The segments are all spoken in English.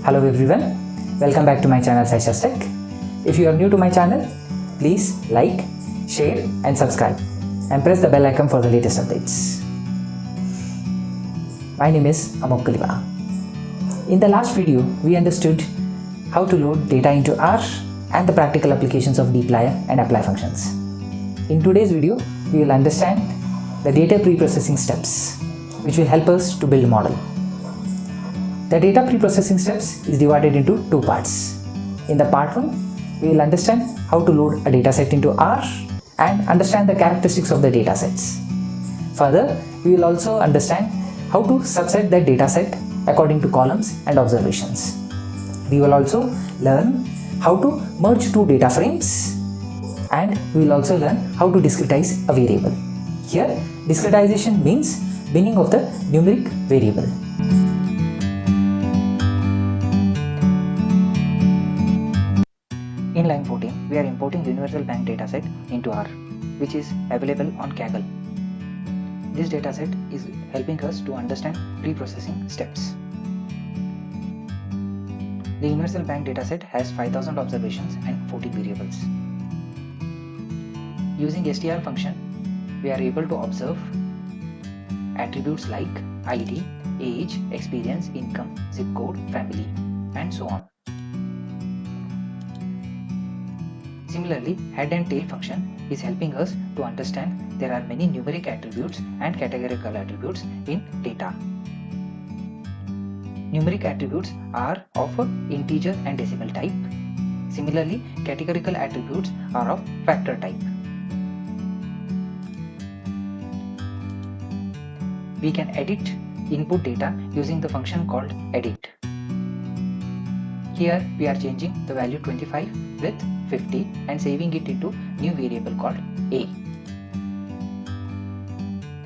Hello everyone, welcome back to my channel Saisha's Tech. If you are new to my channel, please like, share and subscribe and press the bell icon for the latest updates. My name is Amok Kaliva. In the last video, we understood how to load data into R and the practical applications of dplyr and apply functions. In today's video, we will understand the data pre-processing steps, which will help us to build a model. The data pre-processing steps is divided into two parts. In the part 1, we will understand how to load a dataset into R and understand the characteristics of the datasets. Further, we will also understand how to subset the dataset according to columns and observations. We will also learn how to merge two data frames, and we will also learn how to discretize a variable. Here, discretization means binning of the numeric variable. In line 14, we are importing universal bank dataset into R, which is available on Kaggle. This dataset is helping us to understand pre-processing steps. The universal bank dataset has 5000 observations and 14 variables. Using str function, we are able to observe attributes like ID, age, experience, income, zip code, family, and so on. Similarly, head and tail function is helping us to understand there are many numeric attributes and categorical attributes in data. Numeric attributes are of integer and decimal type. Similarly, categorical attributes are of factor type. We can edit input data using the function called edit. Here we are changing the value 25 with 50 and saving it into new variable called A.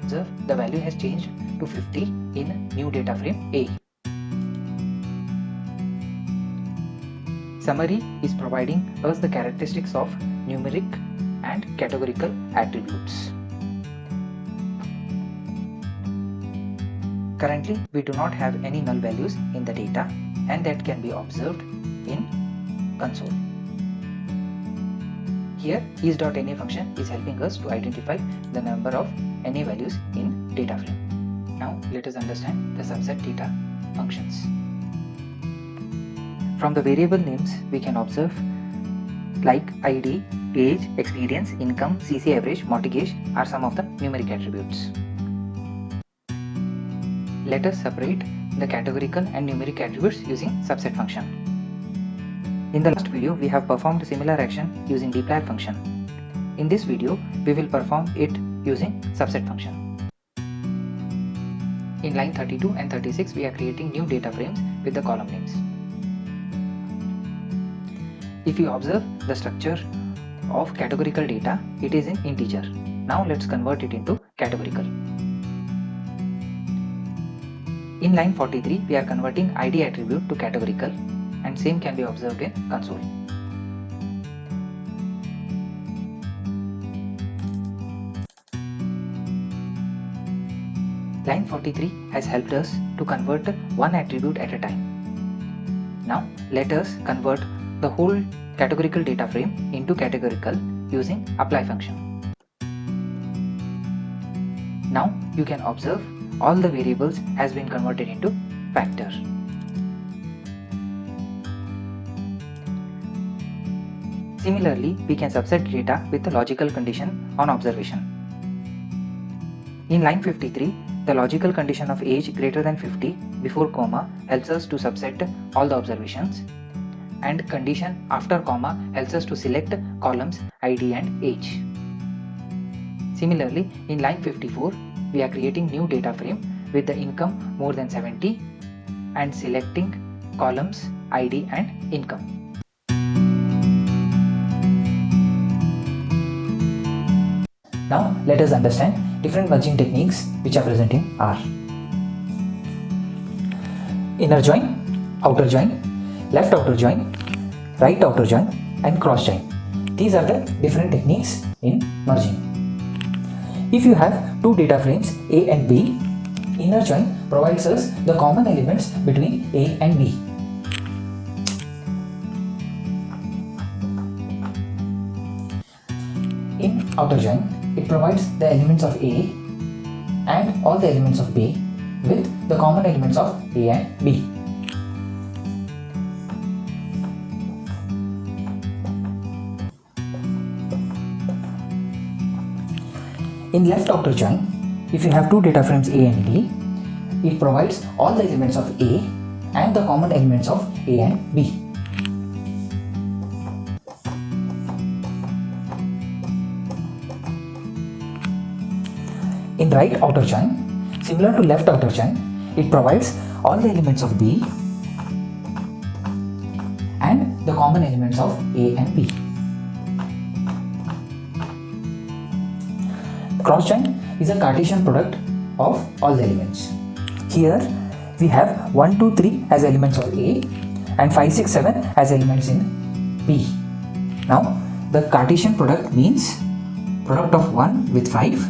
Observe, the value has changed to 50 in new data frame A. Summary is providing us the characteristics of numeric and categorical attributes. Currently, we do not have any null values in the data, and that can be observed in console. Here, is.na function is helping us to identify the number of na values in data frame. Now, let us understand the subset data functions. From the variable names, we can observe like ID, age, experience, income, CC average, mortgage are some of the numeric attributes. Let us separate the categorical and numeric attributes using subset function. In the last video, we have performed a similar action using dplyr function. In this video, we will perform it using subset function. In line 32 and 36, we are creating new data frames with the column names. If you observe the structure of categorical data, it is in integer. Now let's convert it into categorical. In line 43, we are converting ID attribute to categorical, and same can be observed in console. Line 43 has helped us to convert one attribute at a time. Now let us convert the whole categorical data frame into categorical using apply function. Now you can observe all the variables has been converted into factor. Similarly, we can subset data with the logical condition on observation. In line 53, the logical condition of age greater than 50 before comma helps us to subset all the observations, and condition after comma helps us to select columns ID and age. Similarly, in line 54, we are creating new data frame with the income more than 70 and selecting columns ID and income. Now let us understand different merging techniques which are present in R. Inner join, outer join, left outer join, right outer join and cross join. These are the different techniques in merging. If you have two data frames A and B, inner join provides us the common elements between A and B. outer join, it provides the elements of A and all the elements of B with the common elements of A and B. In left outer join, if you have two data frames A and B, it provides all the elements of A and the common elements of A and B. In right outer join, similar to left outer join, it provides all the elements of B and the common elements of A and B. Cross join is a Cartesian product of all the elements. Here we have 1, 2, 3 as elements of A and 5, 6, 7 as elements in B. Now the Cartesian product means product of 1 with 5,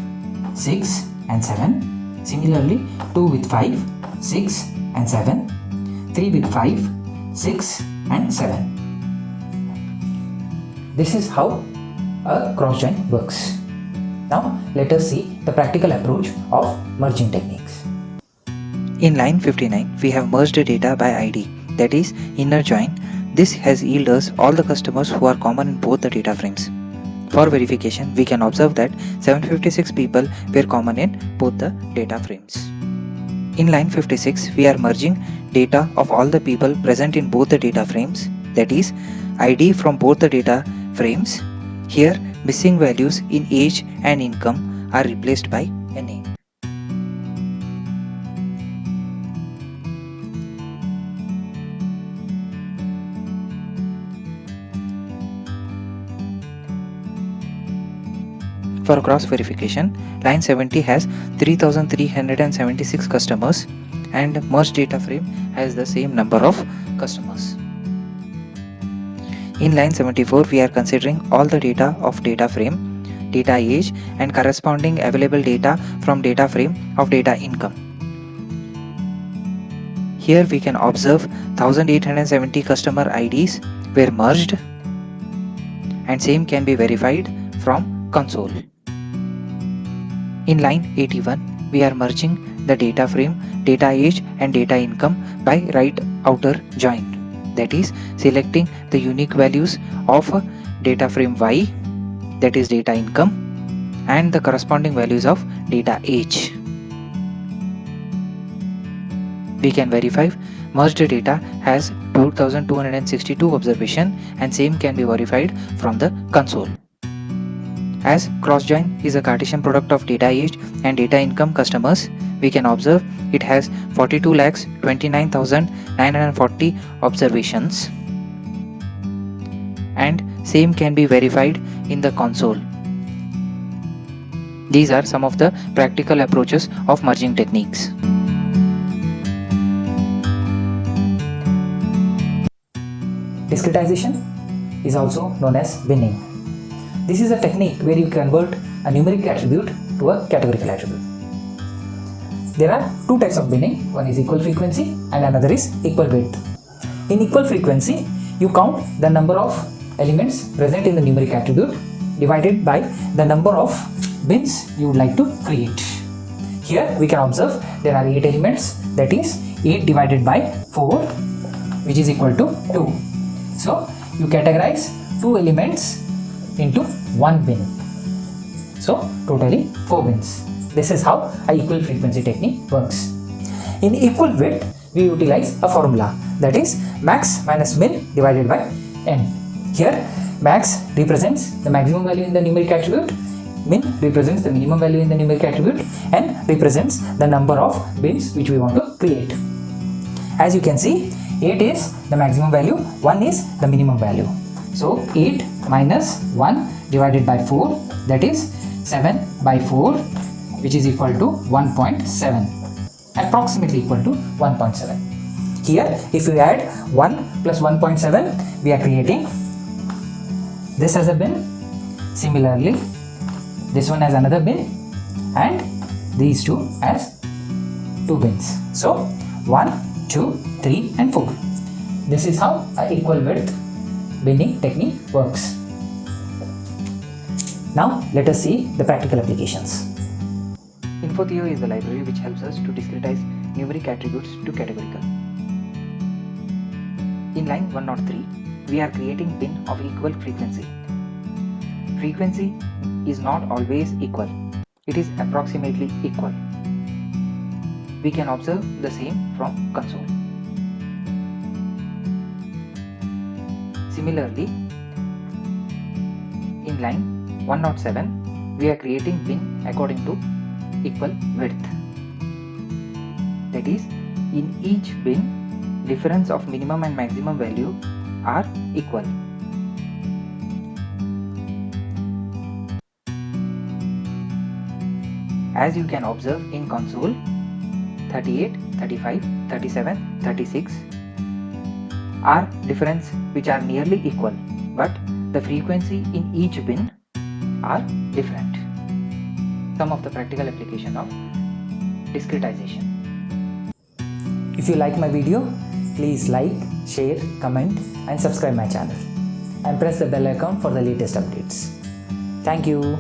6 and 7. Similarly 2 with 5, 6 and 7. 3 with 5, 6 and 7. This is how a cross join works. Now let us see the practical approach of merging techniques. In line 59, we have merged the data by ID, that is inner join. This has yielded us all the customers who are common in both the data frames. For verification, we can observe that 756 people were common in both the data frames. In line 56, we are merging data of all the people present in both the data frames, that is ID from both the data frames. Here, missing values in age and income are replaced by a name. For cross verification, line 70 has 3376 customers and merged data frame has the same number of customers. In line 74, we are considering all the data of data frame, data age and corresponding available data from data frame of data income. Here we can observe 1870 customer IDs were merged and same can be verified from console. In line 81, we are merging the data frame, data age and data income by right outer join. That is selecting the unique values of data frame Y, that is data income, and the corresponding values of data age. We can verify merged data has 2262 observation and same can be verified from the console. As cross join is a Cartesian product of data age and data income customers, we can observe it has 42,29,940 observations and same can be verified in the console. These are some of the practical approaches of merging techniques. Discretization is also known as binning. This is a technique where you convert a numeric attribute to a categorical attribute. There are two types of binning. One is equal frequency and another is equal width. In equal frequency, you count the number of elements present in the numeric attribute divided by the number of bins you would like to create. Here we can observe there are 8 elements, that is 8 divided by 4, which is equal to 2. So you categorize 2 elements into 1 bin. So totally 4 bins. This is how a equal frequency technique works. In equal width, we utilize a formula, that is max minus min divided by n. Here max represents the maximum value in the numeric attribute, min represents the minimum value in the numeric attribute, and represents the number of bins which we want to create. As you can see, 8 is the maximum value, 1 is the minimum value. So 8 minus 1 divided by 4, that is 7 by 4, which is equal to 1.7, approximately equal to 1.7. Here if we add 1 plus 1.7, we are creating this as a bin. Similarly, this one as another bin and these two as 2 bins. So 1, 2, 3 and 4. This is how a equal width binning technique works. Now let us see the practical applications. InfoTheo is the library which helps us to discretize numeric attributes to categorical. In line 103, we are creating bin of equal frequency. Frequency is not always equal. It is approximately equal. We can observe the same from console. Similarly, in line 107, we are creating bin according to equal width. That is, in each bin, difference of minimum and maximum value are equal. As you can observe in console, 38, 35, 37, 36 are difference which are nearly equal, but the frequency in each bin are different. Some of the practical application of discretization. If you like my video, please like, share, comment and subscribe my channel and press the bell icon for the latest updates. Thank you.